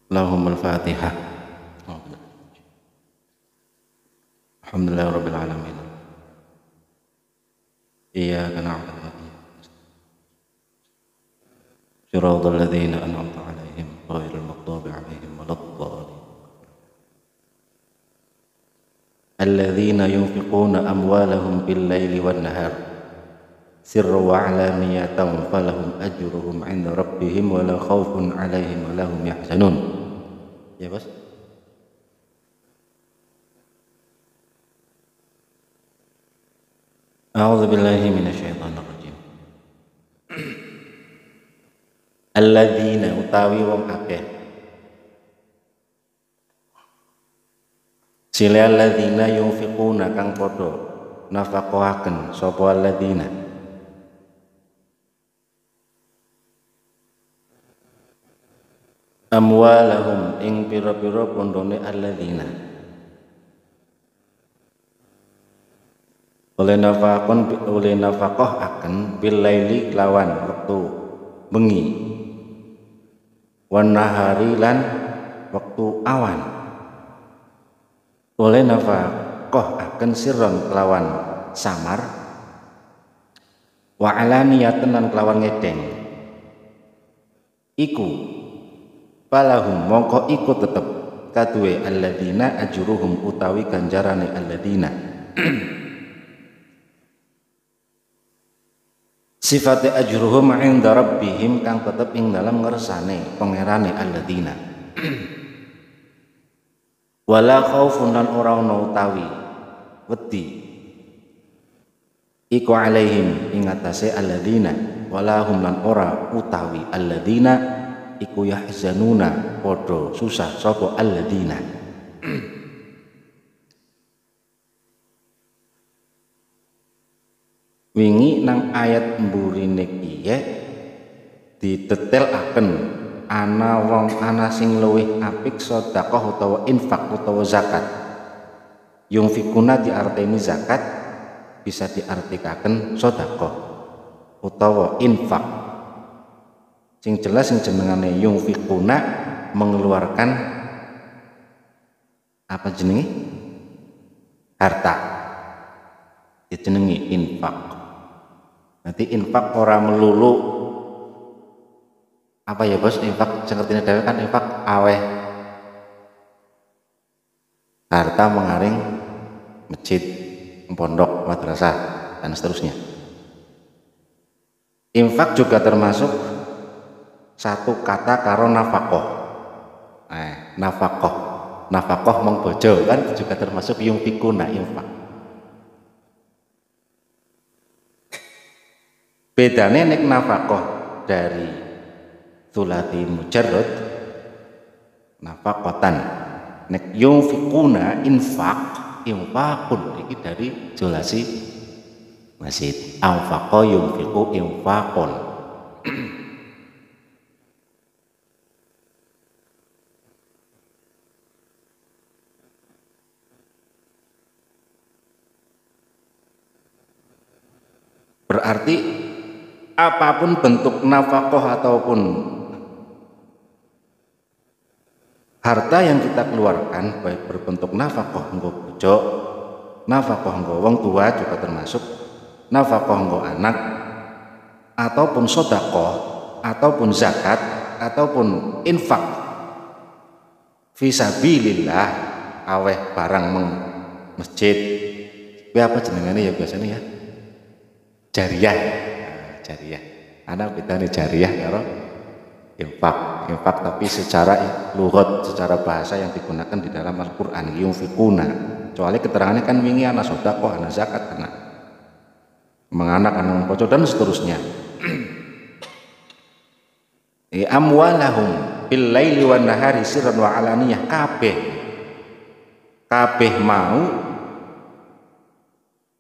Lahumul Fatihah. Alhamdulillah Rabbil Alamin. Iyyaka na'budu wa iyyaka nasta'in. Shiratal ladzina an'amta 'alaihim ghairil maghdubi 'alaihim waladdallin. Alladzina yunfiquna amwalahum bil-laili wan-nahar sirran wa 'alaniyatan falahum ajruhum 'inda rabbihim wa la khaufun 'alaihim wa lahum yahzanun. Ya, Bos. A'udzu billahi minasyaitonir rajim. Alladzina utawi wong akeh. Sila alladzina yunfiquna kang padha nafaqahaken sapa alladzina. Amwalahum ing pira-pira pondone alladzina. Oleh nafaqah akan bil laili lawan waktu bengi wan nahari lan waktu awan. Oleh nafaqah akan sirron kelawan samar wa alaniyatan lan kelawan ngedeng iku palahum mongko iku tetep kaduwe alladzina ajruhum utawi ganjarane alladzina. Sifate ajruhum 'inda rabbihim kang tetep ing dalam ngersane pangerane alladzina. Wala khaufun lan ora ana utawi wedi iku alaihim ing atase alladzina wala hum lan ora utawi alladzina iku yahzanuna padha susah sapa alladzina. Wingi nang ayat mburine kiye didetelaken ana wong ana sing luwih apik sedekah utawa infak utawa zakat. Yungfikuna diarteni zakat bisa diartikaken sedekah utawa infak. Sing jelas sing jenengane yungfikuna mengeluarkan apa jenenge? Harta. Dijenengi infak. Nanti infak ora melulu apa ya Bos, infak sengertine dhewe kan infak aweh harta mengaring masjid, pondok, madrasah dan seterusnya. Infak juga termasuk satu kata karo nafaqah. Nafaqah mong bojo kan juga termasuk yungfikuna infak. Bedane nek nafaqah dari sulati mujarrad nafaqatan, nek yunfiquna infaqun iki dari julasi masjid. Anfaqa yunfiqu infaqun. Berarti apapun bentuk nafkah ataupun harta yang kita keluarkan, baik berbentuk nafkah nggo bojo, nafkah nggo wong tua juga termasuk, nafkah nggo anak, ataupun sedekah, ataupun zakat, ataupun infak fisabilillah, aweh barang masjid. Kuwi apa jenengane ya biasanya ya? Jariyah. Ana bedane jariyah karo infak tapi secara lughat, secara bahasa yang digunakan di dalam Al-Qur'an yunfikuna. Soalnya keterangannya kan wingi ana sedekah, ana zakat, ana menganak, ana bojo dan seterusnya. Amwalahum bil laili wan nahari sirran wa alaniyah, kabeh mau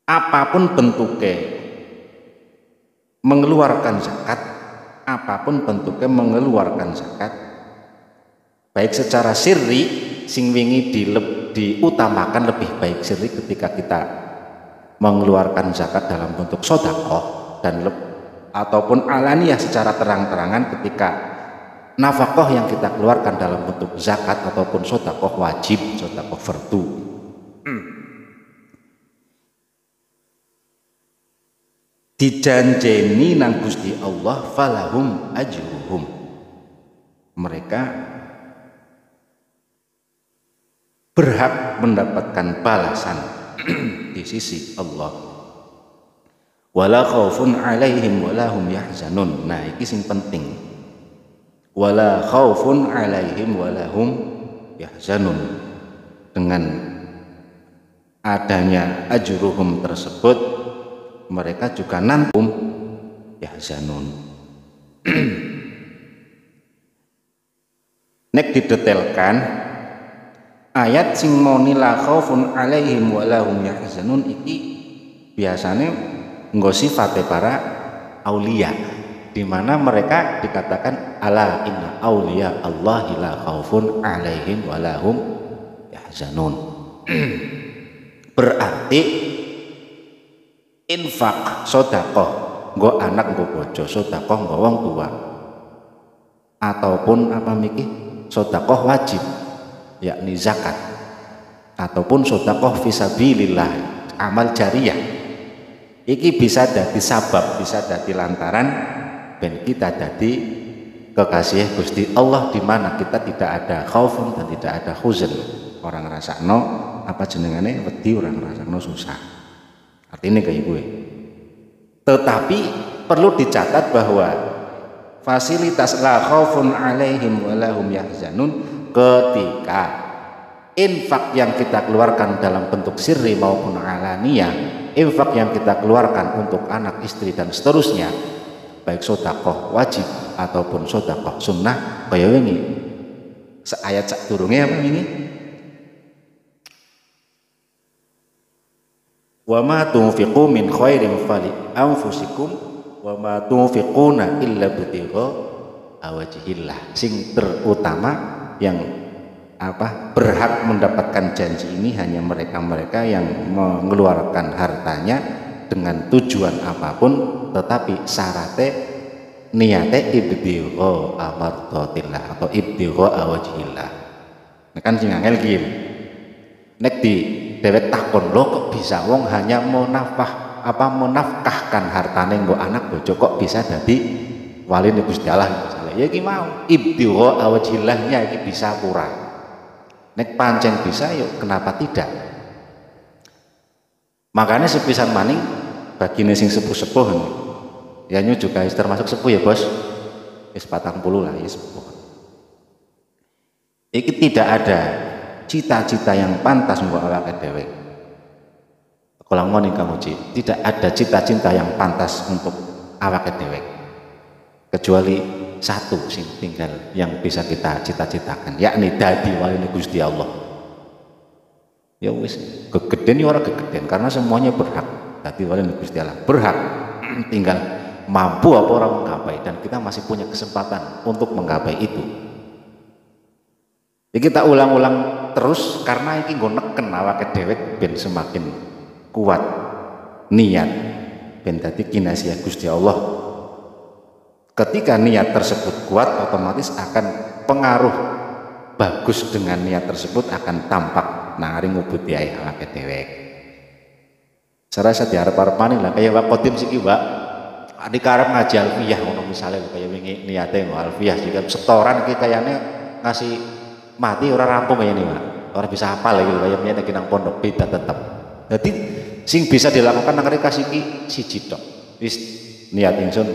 apapun bentuknya mengeluarkan zakat, apapun bentuknya mengeluarkan zakat, baik secara sirri, sing wingi diutamakan lebih baik sirri ketika kita mengeluarkan zakat dalam bentuk sedekah, dan ataupun alaniyah secara terang-terangan ketika nafkah yang kita keluarkan dalam bentuk zakat ataupun sedekah wajib, sedekah fardu, dijanjeni nang Gusti Allah falahum ajruhum, mereka berhak mendapatkan balasan di sisi Allah. Wala khaufun alaihim wala hum yahzanun. Nah iki sing penting, wala khaufun alaihim wala hum yahzanun. Dengan adanya ajruhum tersebut, mereka juga nantum yahzanun. Nek didetailkan ayat sing moni la khaufun alaihim wa lahum yahzanun iki biasanya nggo sifate para aulia, di mana mereka dikatakan ala inna aulia Allahi la khaufun alaihim wa lahum yahzanun. Berarti infak, sedekah, nggo anak nggo bojo, sedekah nggo wong tua, ataupun apa miki sedekah wajib yakni zakat, ataupun sedekah fisabilillah, amal jariyah, iki bisa dadi sabab, bisa dadi lantaran ben kita dadi kekasih Gusti Allah, di mana kita tidak ada khaufun dan tidak ada huzn. Orang ngrasakno apa jenengane wedi, orang ngrasakno susah. Artinya kayak gue. Tetapi perlu dicatat bahwa fasilitas la khaufun alaihim wa lahum yahzanun ketika infak yang kita keluarkan dalam bentuk sirri maupun alaniyah, infak yang kita keluarkan untuk anak, istri dan seterusnya, baik sedekah wajib ataupun sedekah sunnah, kaya wingi ayat sadurunge apa ini? Wa ma tunfiqu min khairin fali anfusikum wa ma tunfiquna illa ibtigha awajhillah. Sing terutama yang berhak mendapatkan janji ini hanya mereka-mereka yang mengeluarkan hartanya dengan tujuan apapun, tetapi syaratnya niatnya ibtigha amardatillah atau ibtigha awajhillah. Nah kan sing angel iki. Nek di dewek takon, lo kok bisa wong hanya menafkahkan hartane nggo anak bojo kok bisa dadi wali Gusti Allah misalnya. Ya iki mau ibtigha awajhillahnya iki bisa kurang. Nek pancen bisa yuk kenapa tidak? Makanya sepisan maning bagine sing sepuh-sepuh ya nyu juga termasuk sepuh ya bos, wis 40 lah ya sepuh. Iki tidak ada cita-cita yang pantas mbok awake dhewe. Kalau ngene Kang Uji, tidak ada cita-cita yang pantas untuk awake dhewe kecuali satu sing tinggal yang bisa kita cita-citakan, yakni dadi wali Gusti Allah. Ya wis gegeden ya ora gegeden, karena semuanya berhak dadi wali Gusti Allah, berhak. Tinggal mampu apa orang menggapai, dan kita masih punya kesempatan untuk menggapai itu. Jadi kita ulang-ulang terus karena iki nggo neken awake dhewe ben semakin kuat niat ben dadi kinasiah Gusti Allah. Ketika niat tersebut kuat, otomatis akan pengaruh bagus dengan niat tersebut akan tampak nang ngubuti ae awake dhewe. Serasa diarep-arepane lah kaya Pak Kodim siki, Pak. Adik arep ngaji alfiyah ngono misale kaya wingi niate alfiyah jika setoran iki kayane ngasih mati ora rampung kaya ini, Pak. Ora bisa hafal iki lho kaya ngene iki nang pondok beda tetep. Jadi sing bisa dilakukan nang kasih iki siji tok. Wis niat ingsun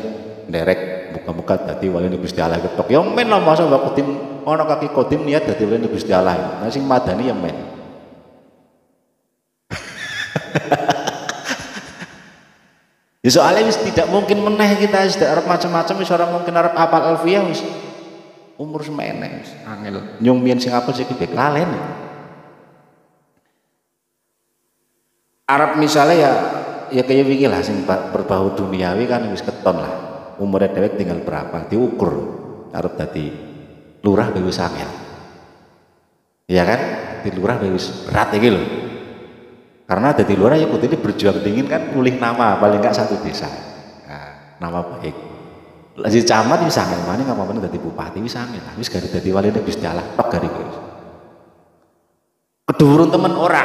nderek muga-muga dadi wali Gusti Allah ketok. Ya men lah masa Pak Kodim ana kaki Kodim niat dadi wali Gusti Allah. Nah sing madani ya men. Ya soalnya wis tidak mungkin meneh kita wis arep macam-macam, wis ora mungkin arep hafal alfiyah wis umur semene wis angel. Nyung mien sing apel sik iki lalen. Arab misalnya ya kayak wingi lah sing berbau duniawi kan wis keton lah. Umurnya dewek tinggal berapa diukur arep dadi lurah wis angel. Iya kan? Dadi lurah wis berat iki lho. Karena dadi lurah ya kudune berjuang dingin kan mulih nama paling enggak satu desa. Nah, nama baik. Lagi camat bisa angel maning apa meneh dadi bupati wis angel. Wis gari dadi waline Gusti Allah tok gari kuwi. Kedurun temen ora.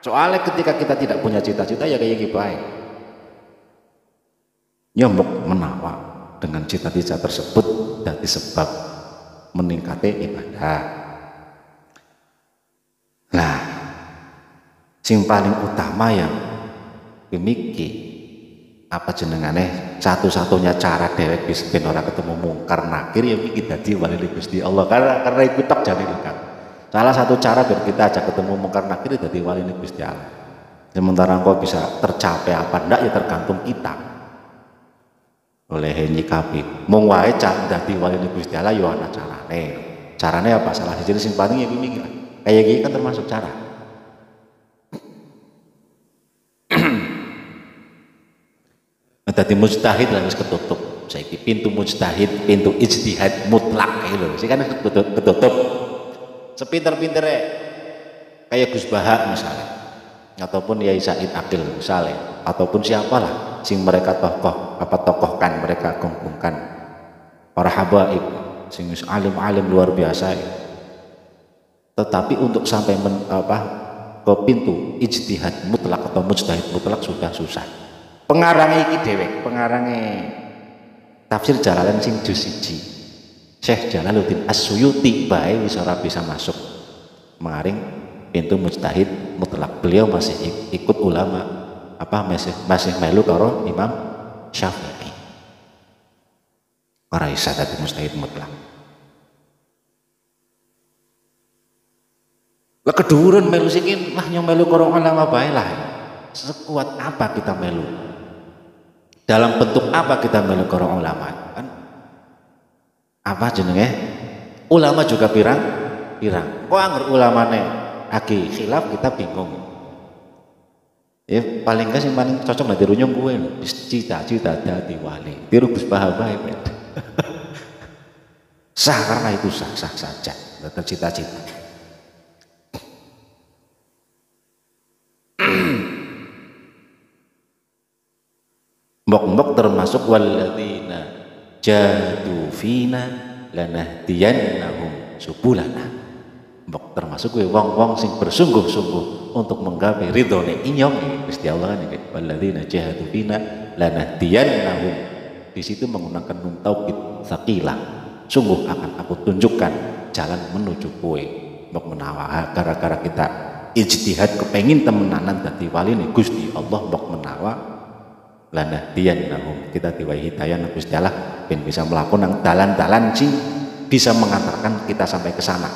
Soalnya ketika kita tidak punya cita-cita ya kayak gitu aja. Nyomok menawa dengan cita-cita tersebut dadi sebab meningkatnya ibadah. Nah, sing paling utama yang pemiki apa jenengane satu-satunya cara dewek bisa ben ora ketemu mungkar nakir ya iki dadi wali Gusti Allah karena iku tok jane lengkap. Salah satu cara biar kita ajak ketemu mungkar nakir dadi wali Gusti Allah. Sementara engkau bisa tercapai apa ndak ya tergantung kita. Oleh nyikapi mung wae dadi wali Gusti Allah yo ana carane. Carane apa? Salah siji sing paling ya iki lah. Kayak gini kan termasuk cara. Dadi mujtahid lah wis ketutup. Saiki pintu mujtahid, pintu ijtihad mutlak kae lho. Sing kan ketutup. Sepinter-pintere kayak Gus Baha misalnya. Ataupun Yai Said Akil misalnya, ataupun siapalah sing mereka tokohkan, mereka gongkongkan. Para habaib sing alim-alim luar biasa. Tetapi untuk sampai ke pintu ijtihad mutlak atau mujtahid mutlak sudah susah. Pengarangnya iki dhewek, pengarangnya tafsir Jalalain sing juz 1. Syekh Jalaluddin As-Suyuti bae wis ora bisa masuk mengaring pintu mujtahid mutlak. Beliau masih ikut ulama masih melu karo Imam Syafi'i. Ora isa dadi mujtahid mutlak. Lah keduren melu sikin lah nyong melu karo ulama bae lah. Sekuat apa kita melu? Dalam bentuk apa kita melu karo ulama? Kan apa jenenge? Ulama juga pirang. Kok angger ulamane aki khilaf kita bingung. Ya paling gak sing paling cocok nanti runyong gue cita-cita dadi wali. Tiru Gus Baha bae. Sah karena itu sah saja. Tetap cita-cita. Mbok-mbok termasuk walladzina jahadu fina lanahdiyannahum subulana. Mbok termasuk kowe wong-wong sing bersungguh-sungguh untuk menggapai ridhone inyong Gusti Allah kan iki walladzina jahadu fina lanahdiyannahum. Di situ menggunakan nun taukid tsaqilah. Sungguh akan aku tunjukkan jalan menuju kowe. Mbok menawa gara-gara kita ijtihad kepengin temenanan dadi wali Gusti Allah mbok menawa lanahdiyannahum kita diwai hidayah Gusti Allah ben bisa melakukan dalan-dalan sing bisa mengantarkan kita sampai ke sana.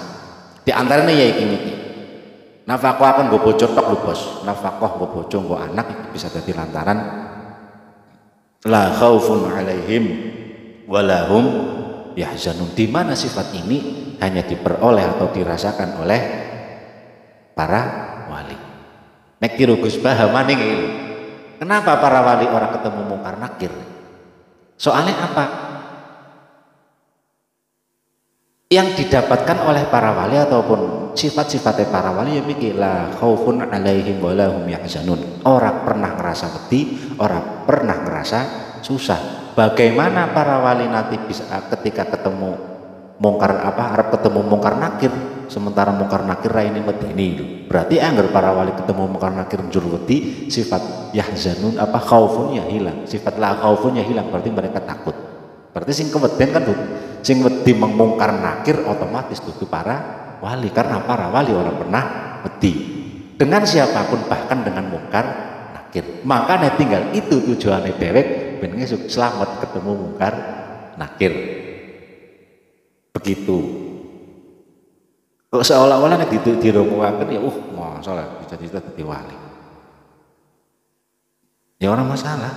Di antaranya ya iki nafkah akan nggo bojo tok lho Bos. Nafkah nggo bojo nggo anak bisa dadi lantaran la khaufun alaihim walahum yahzanun. Di mana sifat ini hanya diperoleh atau dirasakan oleh para wali. Nek tiru Gus Baha maning iki. Kenapa para wali orang ketemu mungkar nakir? Soalnya apa? Yang didapatkan oleh para wali ataupun sifat-sifatnya para wali ya mikir la khaufun alaihim wa lahum yahzanun. Orang pernah ngerasa wedi, orang pernah ngerasa susah. Bagaimana para wali nanti bisa ketika ketemu mungkar arep ketemu mungkar nakir, sementara mungkar nakir raine medeni. Berarti anggar para wali ketemu mungkar nakir njur wedi, sifat yahzanun khaufun ya hilang. Sifat la khaufun ya hilang, berarti mereka takut. Berarti sing keweden kan sing wedi mungkar nakir otomatis dudu para wali, karena para wali orang pernah wedi dengan siapapun bahkan dengan mungkar nakir. Makanya tinggal itu tujuannya dewek ben selamat ketemu mungkar nakir. Begitu. Kok seolah-olah nek diromuaken ya masalah cita-cita dadi wali. Ya orang masalah.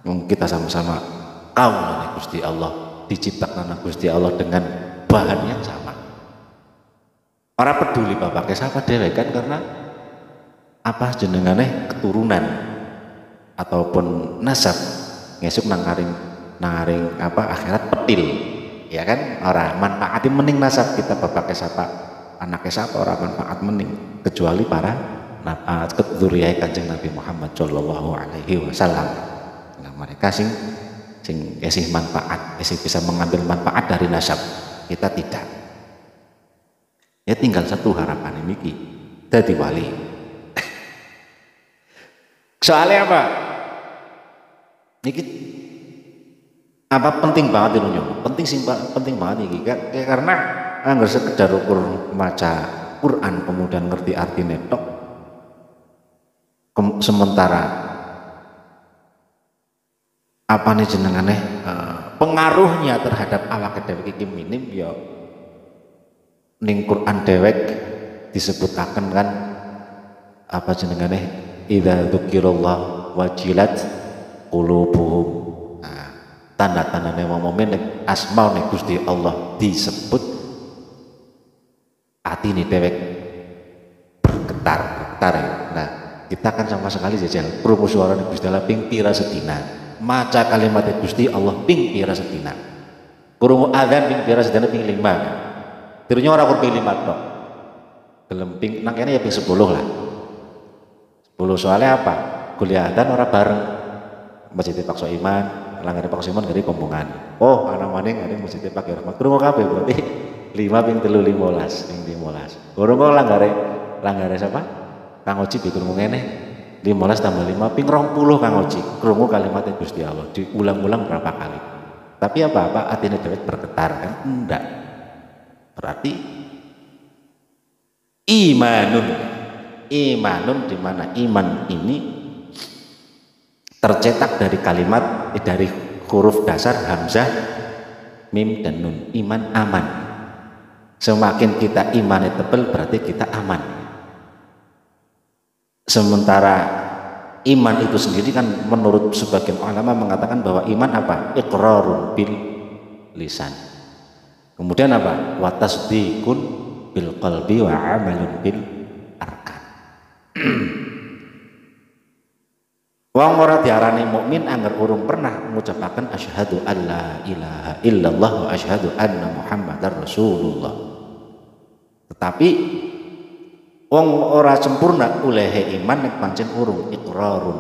Kita sama-sama kaum Gusti Allah, diciptakan Gusti Allah dengan bahan yang sama. Orang peduli bapaknya siapa dhewe kan karena apa jenengane keturunan ataupun nasab ngesuk nangaring akhirat petil. Ya kan orang manfaati mending nasab kita bapaknya siapa anaknya siapa orang manfaat mending kecuali para keturunannya Kanjeng Nabi Muhammad Shallallahu Alaihi Wasallam. Nah mereka sing sing esih manfaat, esih bisa mengambil manfaat dari nasab. Kita tidak. Ya tinggal satu harapan ini dadi wali. Soalnya apa? Niki apa penting banget itu nyong? Penting banget iki karena anggar sekedar ukur maca Quran kemudian ngerti artinya tok. Sementara apa nih jenengane pengaruhnya terhadap awak dewek iki minim ya ning Quran dewek disebutaken kan apa jenengane idza dzukirallah wajilat qulubuhum. Nah, tanda-tandane wong mukmin nek asmaune Gusti Allah disebut atine dewek bergetar ya. Nah, kita kan sama sekali jajal krungu suarane Gusti Allah ping pira sedina. Maca kalimat Gusti Allah ping pira sedina. Krungu adzan ping pira sedina ping 5. Tirunya ora kur ping 5 tok. Gelem ping nang kene ya ping 10 lah. 10 soalnya apa? Kuliah adzan ora bareng. Masjid Pakso Iman, langgare Pakso Iman dari Kombongan. Oh, ana maning ngene Masjid Pak Rahmat. Krungu kabeh berarti 5 ping 3 15 ping 15. Krungu langgare siapa? Kang Oci krungu ngene. 15 tambah 5 ping 20 Kang Oci. Krungu kalimat Gusti Allah diulang-ulang berapa kali. Tapi apa atine dewek bergetar kan? Enggak. Berarti imanun di mana iman ini tercetak dari kalimat dari huruf dasar hamzah mim dan nun. Iman aman. Semakin kita imannya tebal berarti kita aman. Sementara iman itu sendiri kan menurut sebagian ulama mengatakan bahwa iman apa? Iqrarun bil lisan. Kemudian apa? Wa tasdiqun bil qalbi wa amalun bil arkan. Wong ora diarani mukmin angger urung pernah mengucapkan asyhadu alla ilaha illallah wa asyhadu anna muhammadar rasulullah. Tetapi wong ora sempurna ulehe iman nek pancen urung iqrarun.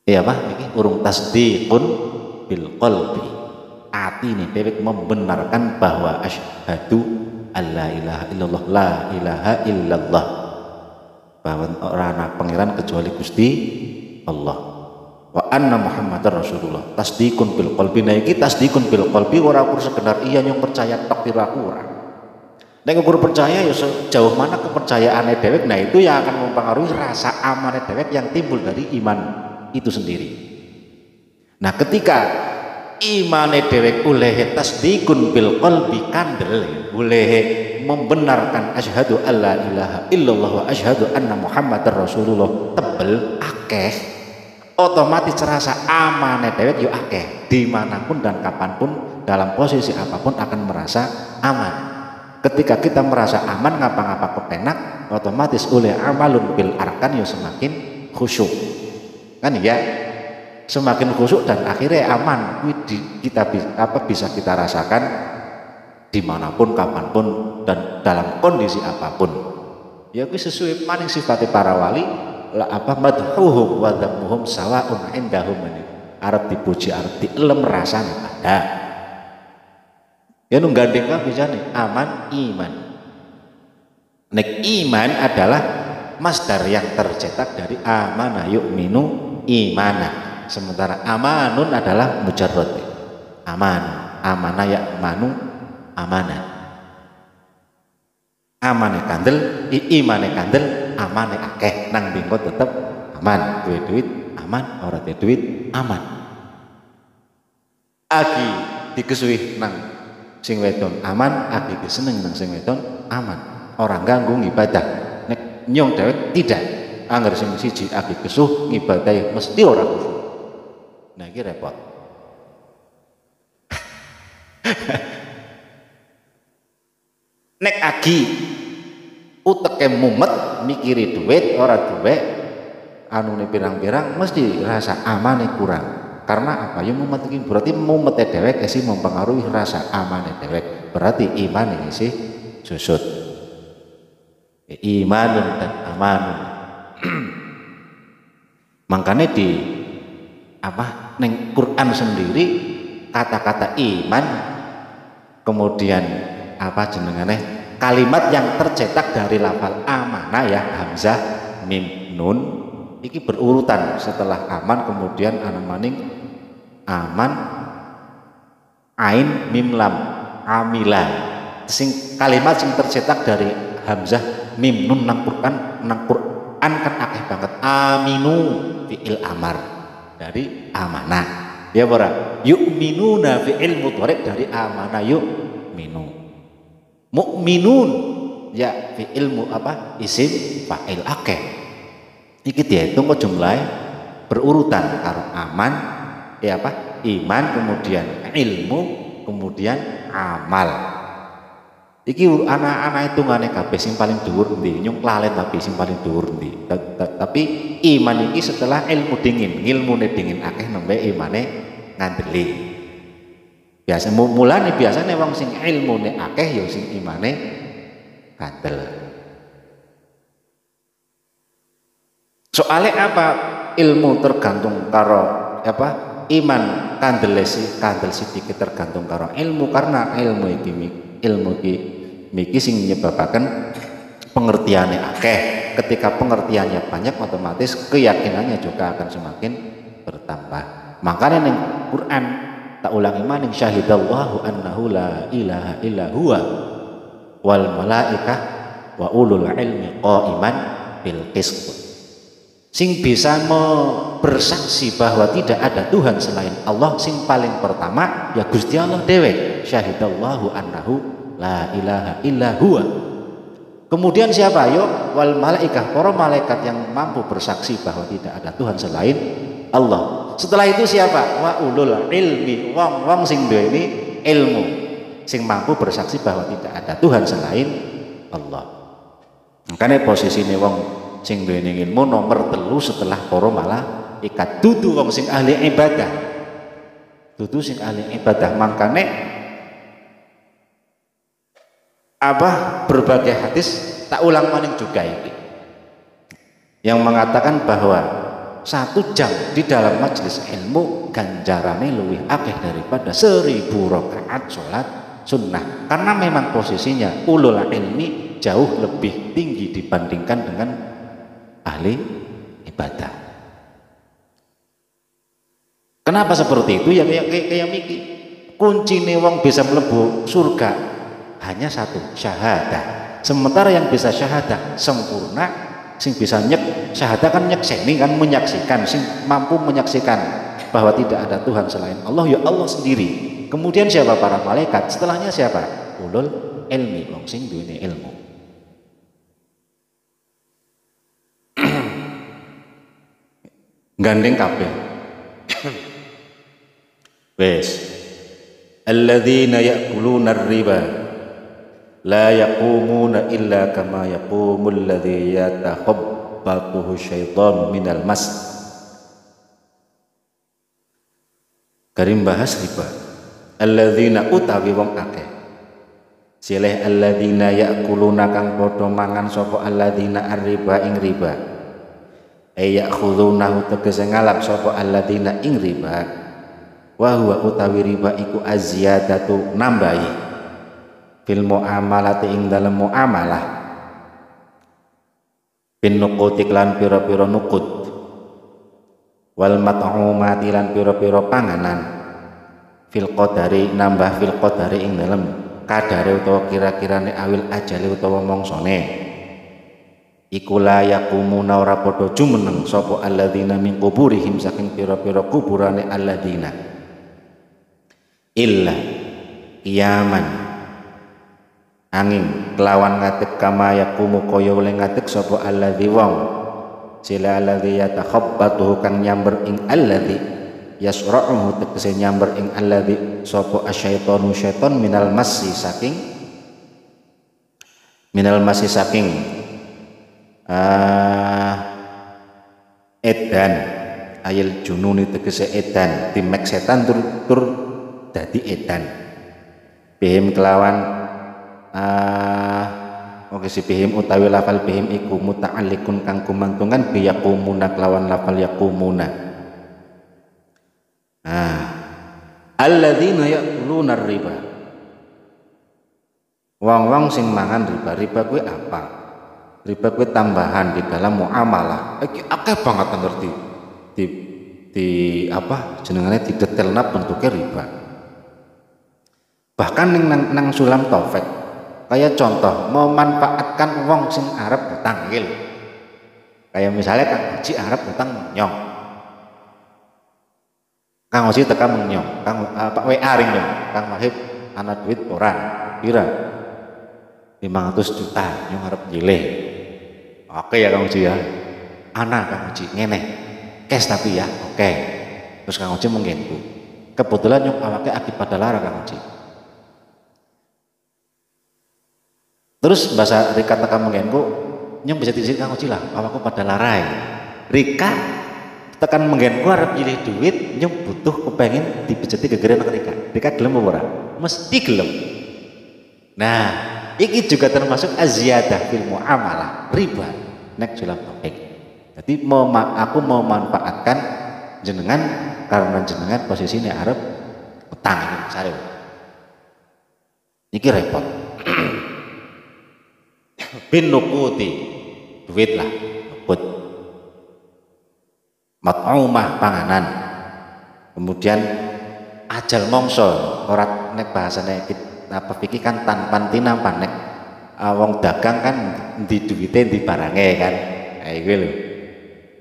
Iya Pak, iki urung tasdiqun bil qalbi. Atine dhewek membenarkan bahwa asyhadu alla ilaha illallah la ilaha illallah. Bahwa ora ana pangeran kecuali Gusti Allah. Wa anna muhammadar rasulullah. Tasdiqun bil qalbi. Nah iki tasdiqun bil qalbi ora ukur sekedar iya yang percaya tok piraku ora. Nek ukur percaya ya sejauh mana kepercayaan dewek, nah itu yang akan mempengaruhi rasa aman dewek yang timbul dari iman itu sendiri. Nah ketika iman dewek ulehe tasdiqun bil qalbi kandel, ulehe membenarkan asyhadu alla ilaha illallah wa asyhadu anna muhammadar rasulullah tebel akeh, otomatis rasa aman dewek yo akeh, dimanapun dan kapanpun dalam posisi apapun akan merasa aman. Ketika kita merasa aman ngapa-ngapa kepenak, otomatis oleh amalun bil arkan ya semakin khusyuk kan ya, semakin khusyuk dan akhirnya aman kita bisa kita rasakan dimanapun kapanpun dan dalam kondisi apapun. Ya kuwi sesuai maning sifatnya para wali madhuhum wa dhammuhum sawaun indahum, arep dipuji arep dielem rasane pada ya nu gandeng kabeh jane aman iman. Nek iman adalah masdar yang tercetak dari amana yu'minu imana. Sementara amanun adalah mujarrad. Amana ya manu amana. Amane kandel, imane kandel, amane akeh nang bingko tetep aman. Duwe duit aman, ora duwe duit aman. Agi dikesuwi nang sing wedon aman, agi diseneng nang sing wedon aman. Orang ganggu ibadah. Nek nyong dewek tidak. Angger sing siji agi kesuh ngibadahi mesti ora khusyuk. Nah iki repot. Nek agi uteke mumet mikiri duit ora duwe anune pirang-pirang mesti rasa amane kurang. Karena apa? Ya mumet iki berarti mumet dhewek sih mempengaruhi rasa amane dhewek. Berarti iman ini sih susut. Imanun dan amanun. Makanya di ning Quran sendiri kata-kata iman, kemudian jenengane kalimat yang tercetak dari lafal amanah ya, hamzah mim nun iki berurutan setelah aman, kemudian ana maning aman ain mim lam amila, sing kalimat sing tercetak dari hamzah mim nun nang Quran kan akeh banget. Aminu fi'il amar dari amanah ya ora, yu'minuna fi'il mudhari dari amanah yu'minu, mukminun ya fi'il isim fa'il akeh iki dihitung kok jumlahe berurutan karo aman ya iman, kemudian ilmu, kemudian amal. Iki anak-anak hitungane kabeh sing paling dhuwur ndi, nyung lalen tapi sing paling dhuwur ndi. Tapi iman iki setelah ilmu dingin, ilmune dingin akeh nembe imane ngandeli. Biasa mulane biasane wong sing ilmune akeh ya sing imane kandel. Soale apa? Ilmu tergantung karo iman kandel sedikit tergantung karo ilmu, karena ilmu iki miki sing nyebabaken pengertiannya akeh. Ketika pengertiannya banyak, otomatis keyakinannya juga akan semakin bertambah. Makanya ning Quran tak ulangi maning syahidallahu annahu la ilaha illa huwa wal malaikah wa ulul ilmi qaiman bil qist. Sing bisa bersaksi bahwa tidak ada Tuhan selain Allah, sing paling pertama ya Gusti Allah dewe, syahidallahu annahu la ilaha illa huwa. Kemudian siapa? Yo wal malaikah, para malaikat yang mampu bersaksi bahwa tidak ada Tuhan selain Allah. Setelah itu siapa? Wa ulul ilmi, wong sing duwe ini ilmu, sing mampu bersaksi bahwa tidak ada Tuhan selain Allah. Makanya posisine wong sing duwe ilmu nomor 3 setelah para malaikat. Dudu wong sing ahli ibadah. Dudu sing ahli ibadah. Makane berbagai hadis tak ulang maning juga ini yang mengatakan bahwa 1 jam di dalam majelis ilmu ganjarane luwih akeh daripada 1000 rakaat sholat sunnah, karena memang posisinya ulul ilmi jauh lebih tinggi dibandingkan dengan ahli ibadah. Kenapa seperti itu? Ya kayak miki kuncine wong bisa mlebu surga hanya 1, syahadah. Sementara yang bisa syahadah sempurna, sing bisa syahadah kan nyekseni kan, menyaksikan, sing mampu menyaksikan bahwa tidak ada Tuhan selain Allah ya Allah sendiri. Kemudian siapa? Para malaikat. Setelahnya siapa? Ulul ilmi, wong sing duwe ilmu. Gandeng kabeh. Wes. Alladzina ya'kuluna ar-riba la yaqumuna illa kama yaqumul ladzi yatakhabbathu syaitanu minal mas. Karim bahas riba. Alladzina utawi wong akeh. Silih alladzina ya'kuluna kang padha mangan sapa alladzina ar-riba ing riba. Ayakhudhunahu tegese ngalap sapa alladzina ing riba. Wa huwa utawi riba iku aziyadatu nambahi fil muamalati ing dalem muamalah bin nuqutik lan pira-pira nukut wal mat'umati lan pira-pira panganan fil qadari nambah fil qadari ing dalem kadare utawa kira-kirane awil ajali utawa mongsone iku la yaqumuna ora padha jumeneng sapa alladzina min quburihim saking pira-pira kuburane alladzina illa kiaman angin kelawan ngadeg kama yakumu kaya oleh ngadeg sapa alladzi wong sila alladzi yatakhabbathu kang nyamber ing alladzi yasra'uhu tegese nyamber ing alladzi sapa asyaitonu syaiton minal massi saking edan ayil jununi tegese edan timek setan tur dadi edan bihim kelawan si bihim utawi lafal bihim iku muta'alliqun kang kumantungan biyaqumuna kelawan lafal yaqumuna alladzina ya'kuluna riba. Wong-wong sing mangan riba. Riba kuwi apa? Riba kuwi tambahan di dalam muamalah. Iki akeh banget ngerti. Di apa jenengane didetailna bentuknya riba. Bahkan nang Sulam Taufik kayak contoh memanfaatkan wong sing arep utang iki lho. Kayak misalnya Kang Haji arep utang menyong. Kang Haji tekan menyong, Pak WA ring nyong. Kang Wahib ana duit ora? Pira? 500 juta nyong arep nyilih. Oke ya Kang Haji ya. Ana Kang Haji ngene. Cash tapi ya, oke. Terus Kang Haji menggenku. Kebetulan nyong awake akibat lara Kang Haji. Terus bahasa Rika tekan menggenku, nyong bisa disini Kang Haji lah, awakku pada larai. Rika tekan menggenku arep nyilih duit, nyong butuh kepengen dipejeti gegere nang Rika. Rika gelem apa ora? Mesti gelem. Nah, iki juga termasuk aziyadah fil muamalah, riba. Nek Sulam Taufik. Jadi aku mau manfaatkan jenengan karena jenengan posisinya arep utang ini misalnya. Iki repot. Bin nukuti duit lah, nukut. Mat'umah panganan. Kemudian ajal mongso ora nek bahasane apa fikih kan tanpa tinampan nek wong dagang kan di duwite di barange kan. Kayak gue lho.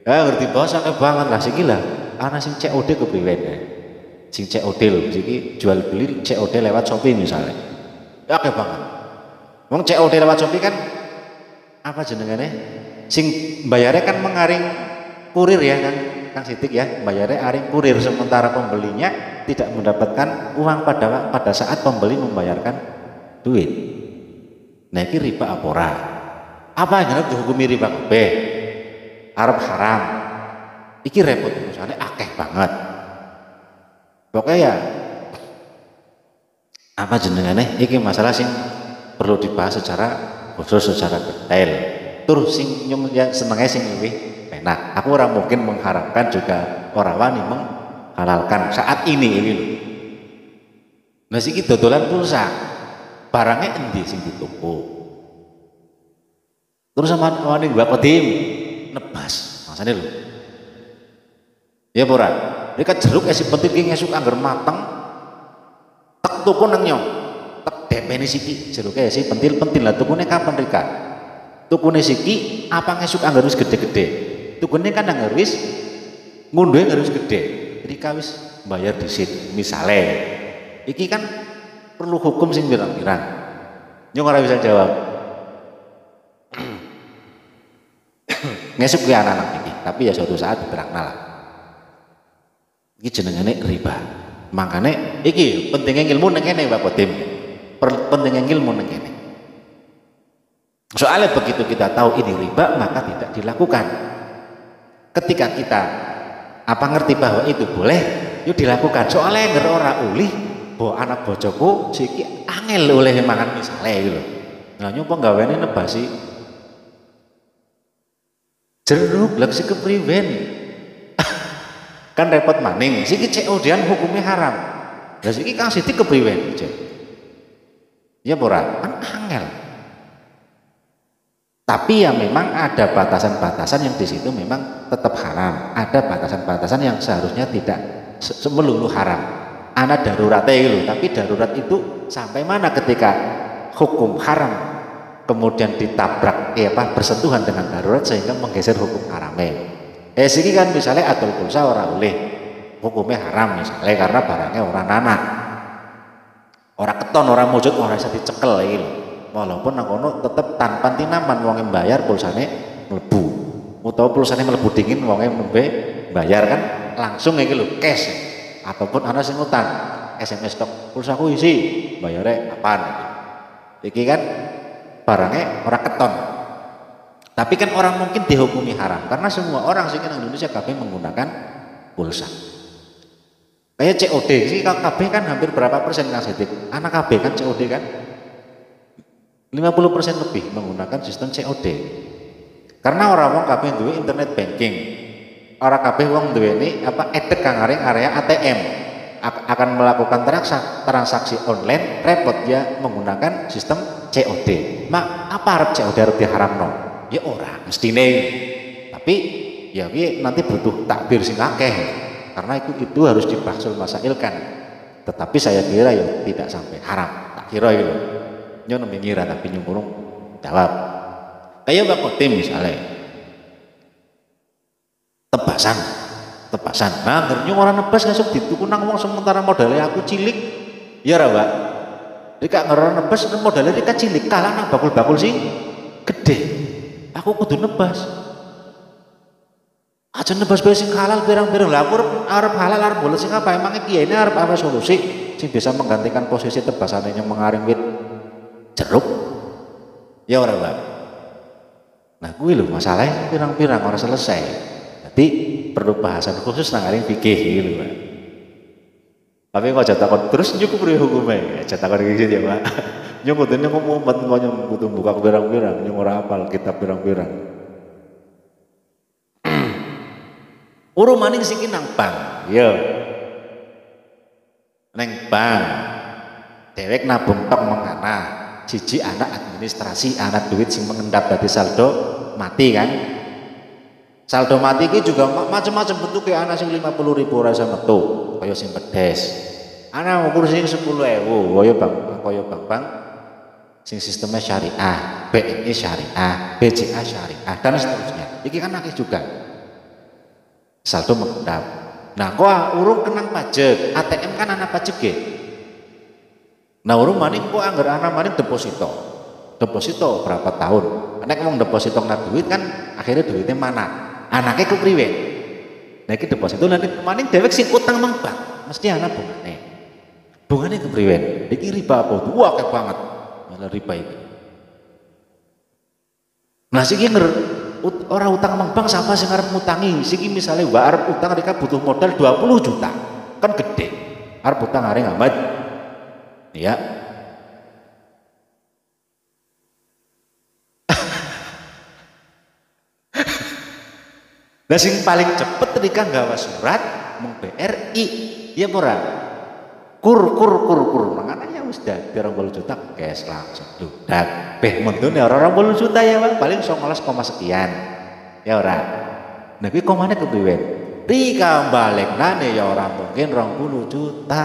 Ngerti bahasa banget lah siki lah. Ana sing COD kepriwen. Sing COD lho, siki jual beli COD lewat Shopee misalnya. Oke banget. Wong COD lewat Shopee kan apa jenengane? Sing bayarnya kan mengaring kurir ya kan, Kang Sidik ya, bayarnya aring kurir sementara pembelinya tidak mendapatkan uang pada saat pembeli membayarkan duit. Nah ini riba apa ora? Apa yang harus dihukumi riba kabeh? Arab haram. Iki repot urusannya akeh banget. Pokoknya ya apa jenengane? Iki masalah sing perlu dibahas secara khusus secara detail. Terus sing nyum ya senengnya sing lebih enak. Aku orang mungkin mengharapkan juga orang wani menghalalkan saat ini loh. Nah siki dodolan pulsa. Barangnya endi sing dituku. Terus sama wani gua kodim nebas. Masane lho. Ya ora. Mereka jeruk esi pentil ki ngesuk anggar mateng. Tek tuku nang nyong. Tek depeni siki jeruk esi pentil-pentil lah tukune kapan Rika? Tukune siki apa ngesuk anggar wis gede-gede. Tukune kan anggar wis ngunduhe anggar wis gede. Rika wis bayar disit misale. Iki kan perlu hukum sing pirang-pirang. Nyong ora bisa jawab. Ngesuk ki anak-anak iki, tapi ya suatu saat diterangna lah. Iki jenengane riba. Makane iki pentingnya ilmu nang kene Pak Kodim. Pentingnya ilmu nang kene. Soalnya begitu kita tahu ini riba maka tidak dilakukan. Ketika kita apa ngerti bahwa itu boleh, yuk dilakukan. Soalnya nger ora ulih, bo anak bojoku siki angel oleh mangan misale gitu. Nah nyoba gaweane nebasi jeruk lek sik kepriwen. Kan repot maning. Siki COD-an hukumnya haram. Lah siki Kang Sidik kepriwen? Ya ora, kan angel. Tapi ya memang ada batasan-batasan yang di situ memang tetap haram. Ada batasan-batasan yang seharusnya tidak melulu haram. Ana daruratnya itu, tapi darurat itu sampai mana ketika hukum haram kemudian ditabrak bersentuhan dengan darurat sehingga menggeser hukum haramnya. Sini kan misalnya adol pulsa orang oleh hukumnya haram misalnya karena barangnya orang nanak, orang keton, orang mujud, orang bisa dicekel gitu. Walaupun nangkono tetap tanpa tinaman wong yang bayar pulsane mlebu, utawa pulsane mlebu dingin wong yang bayar kan langsung iki lho cash. Ataupun ana sing utang SMS tok pulsaku isi bayare kapan iki kan barangnya orang keton. Tapi kan orang mungkin dihukumi haram karena semua orang sih kan Indonesia kabeh menggunakan pulsa. Kayak COD sih kabeh kan hampir berapa persen Kang Sidik? Anak kabeh kan COD kan 50% lebih menggunakan sistem COD. Karena orang wong kabeh duwe internet banking. Orang kabeh wong duweni apa edek kang aring area ATM. akan melakukan transaksi online repot ya menggunakan sistem COD. Apa arep COD arep diharamno? Ya ora mestine. Tapi ya nanti butuh takbir sing akeh. Karena itu harus dibahsul masailkan. Tetapi saya kira ya tidak sampai haram. Tak kira itu. Nyo nembe ngira tapi nyungkurung jawab. Kayak Mbak Kodim misalnya. Tebasan. Nah, ngernyung orang nebas ngesuk dituku nang wong sementara modalnya aku cilik. Ya ra, Mbak. Dika ngeron nebas modalnya dika cilik kalah nang bakul-bakul sing gede. Aku kudu nebas. Aja nebas bae sing halal pirang-pirang. Lah aku arep halal arep bolet sing apa emangnya kiai ini arep apa solusi sing bisa menggantikan posisi tebasane yang mengaring wit jeruk. Ya ora, Mbak. Nah, kuwi lho masalahnya pirang-pirang ora selesai. Jadi perlu bahasan khusus nang aring fikih gitu, Pak. Tapi kok aja takon terus nyukup priye hukume? Aja takon iki ya, Pak. Nyukup dene ngumpet kok butuh buka pirang-pirang, nyung ora hafal kitab pirang-pirang. Urung maning siki nang bank. Yo. Neng bank. Dewek nabung tok mengana. Siji anak administrasi, anak duit sing mengendap dadi saldo mati kan. Saldo mati ki juga macam-macam bentuknya. Anak sing 50.000 ora iso metu, kaya sing pedes. Anak ngukur sing 10.000, kaya bank sing sistemnya syariah, BNI syariah, BCA syariah dan seterusnya. Iki kan akeh juga. Saldo mengendap. Nah, kok urung kenang pajak, ATM kan anak pajak ya. Nah, urung maning kok anggar anak maning deposito berapa tahun. Nek ngomong deposito nang duit kan akhirnya duitnya mana? Anaknya kepriwe? Nah iki deposito nanti maning dewek sing utang mang bank, mesti anak bungane. Bungane kepriwe? Iki riba apa? Wah akeh banget. Malah riba iki. Nah siki ora utang mang bank siapa sing arep ngutangi? Siki misale wae arep utang mereka butuh modal 20 juta. Kan gede. Arep utang areng amat. Ya. Nah sing paling cepet ketika nggawa surat mung BRI ya ora kur makanya ya wis dadi 20 juta cash langsung dudak beh mentune ora 20 juta ya Bang paling 19, sekian ya ora. Nah kuwi komane kepriwe rika baleknane ya ora mungkin 20 juta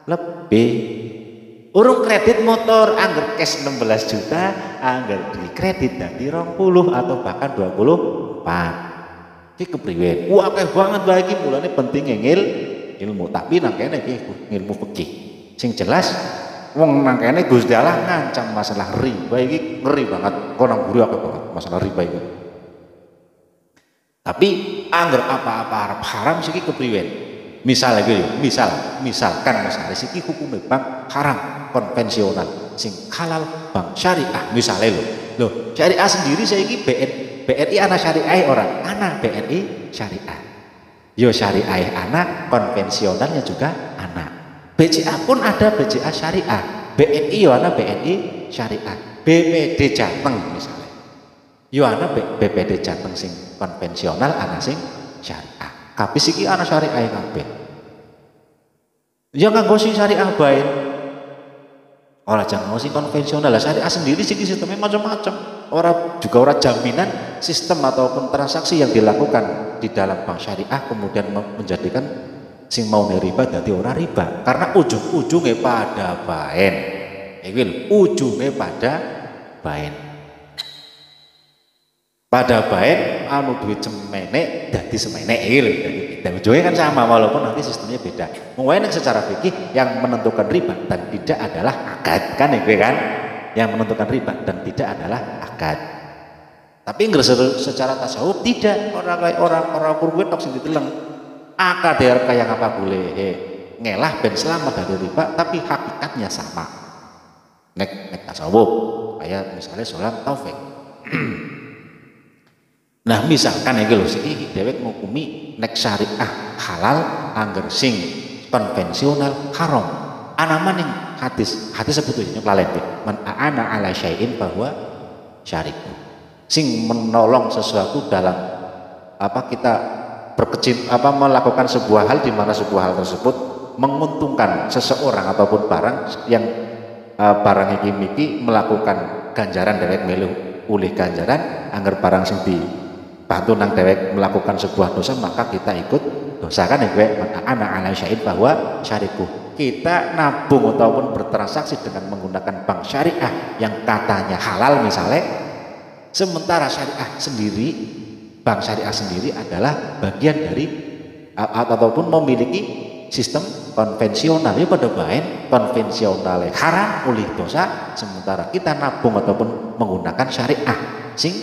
lebih. Urung kredit motor anggar cash 16 juta anggar di kredit dadi 20 atau bahkan 24. Iki kepriwe? Wah akeh banget lah iki mulane penting ilmu tapi nang kene iki ilmu fikih. Sing jelas wong nang kene Gusti Allah ngancam masalah riba iki ngeri banget. Kok nang guru akeh banget masalah riba iki. Tapi angger apa-apa arep haram siki kepriwe? Misal misalkan masalah siki hukume bank haram konvensional sing halal bank syariah misalnya lho syariah sendiri saiki BRI anak syariah orang, anak BRI syariah. Yo syariah anak, konvensionalnya juga anak. BCA pun ada BCA syariah. BNI yo anak BNI syariah. BPD Jateng misalnya. Yo anak BPD Jateng sing konvensional anak sing syariah. Kabeh iki anak syariah kabeh. Ya nganggo sing syariah bae. Ora jangan sing konvensional lah syariah sendiri sih sistemnya macam-macam. Orang jaminan sistem ataupun transaksi yang dilakukan di dalam bank syariah kemudian menjadikan sing mau riba dadi ora riba karena ujung-ujungnya pada baen. Ujungnya pada baen. Pada baen anu duit semene dadi semene dan ujungnya kan sama walaupun nanti sistemnya beda. Mungkin secara fikih yang menentukan riba dan tidak adalah akad kan kan? Yang menentukan riba dan tidak adalah akad. Tapi secara tasawuf tidak orang kurban tok sing diteleng. Akad kayak apa boleh ngelah ben selamat dari riba tapi hakikatnya sama. Nek tasawuf kayak misalnya sholat taufik. Nah misalkan iki lho siki dhewek ngukumi nek syariah halal angger sing konvensional haram. Ana maning hadis sebetulnya lalen man aana ala syai'in bahwa syariku. Sing menolong sesuatu dalam kita melakukan sebuah hal di mana sebuah hal tersebut menguntungkan seseorang ataupun barang yang barang iki melakukan ganjaran dhewek melu oleh ganjaran, angger barang sing dibantu nang dhewek melakukan sebuah dosa maka kita ikut dosa kan ya gue anak ala syahid bahwa syariku kita nabung ataupun bertransaksi dengan menggunakan bank syariah yang katanya halal misalnya, sementara syariah sendiri bank syariah sendiri adalah bagian dari ataupun memiliki sistem konvensional ya pada baik konvensional haram oleh dosa, sementara kita nabung ataupun menggunakan syariah sing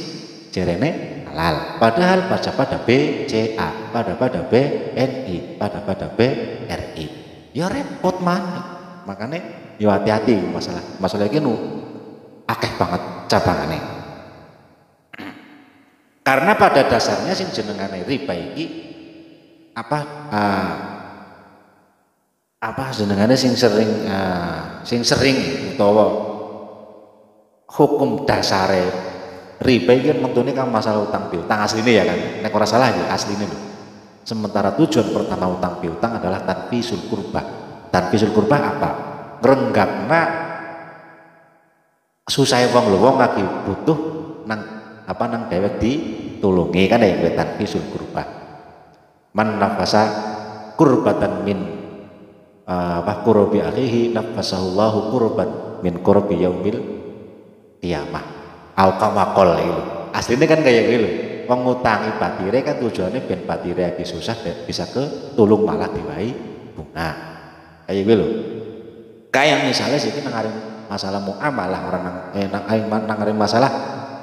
jerene halal, padahal pada BCA, pada BNI, pada BRI ya repot makanya ya hati-hati masalah ini akeh banget cabangannya, karena pada dasarnya sing jenengane riba iki apa jenengane sing sering utawa hukum dasare riba iki mentune kan masalah utang piutang asline ya kan, nek ora salah ya asline lho. Sementara tujuan pertama utang piutang adalah tanfisul kurbah. Tanfisul kurbah apa? Ngrenggakna susah wong lho, wong lagi butuh nang dhewek ditulungi kan ya tanfisul kurbah. Man nafasa kurbatan min qurbi akhihi nafasahullahu kurban min qurbi yaumil qiyamah. Au kama qol itu. Aslinya kan kayak gitu. Wong ngutangi batire kan tujuannya ben batire lagi susah bisa ke tulung malah diwai bunga. Kayak gitu. Kayak misalnya sih nang masalah muamalah orang nang masalah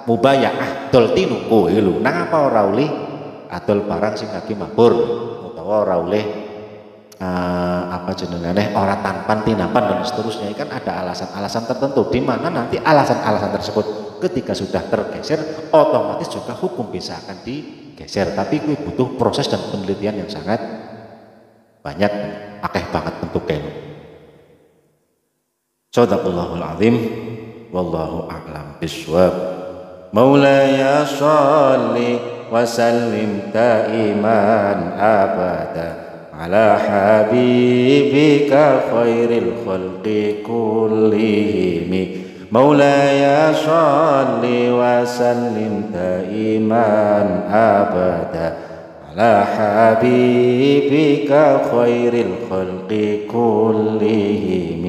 mubayaah dol tinuku itu. Nang apa ora oleh adol barang sing lagi mabur utawa ora oleh apa jenengane ora tanpan tinapan dan seterusnya, kan ada alasan-alasan tertentu di mana nanti alasan-alasan tersebut ketika sudah tergeser otomatis juga hukum bisa akan digeser, tapi itu butuh proses dan penelitian yang sangat banyak, akeh banget bentuknya. Shadaqallahul azim wallahu a'lam bishawab. Maulaya sholli wa sallim daiman abada ala habibika khairil khalqi kullihim. Maulaya sholli wa sallim daiman abada ala habibika khairil khalqi kullihim.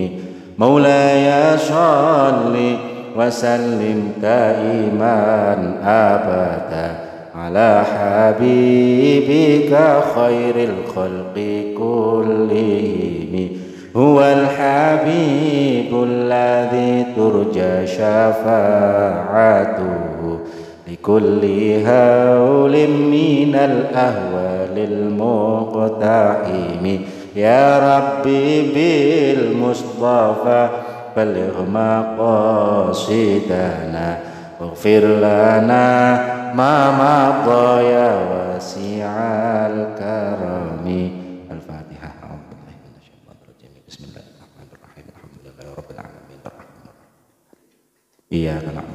Maulaya sholli wa sallim daiman abada ala habibika khairil khalqi kullihim. Huwal habibul ladzi turja syafa'atuhu likulli hawlin minal ahwalil muqtahimi. Ya Rabbi bil Mustafa baligh maqasidana waghfir lana ma madha ya wasi'al karami. Al-Fatihah. Bismillahirrahmanirrahim. Alhamdulillahirabbil alamin. Iyyaka na'budu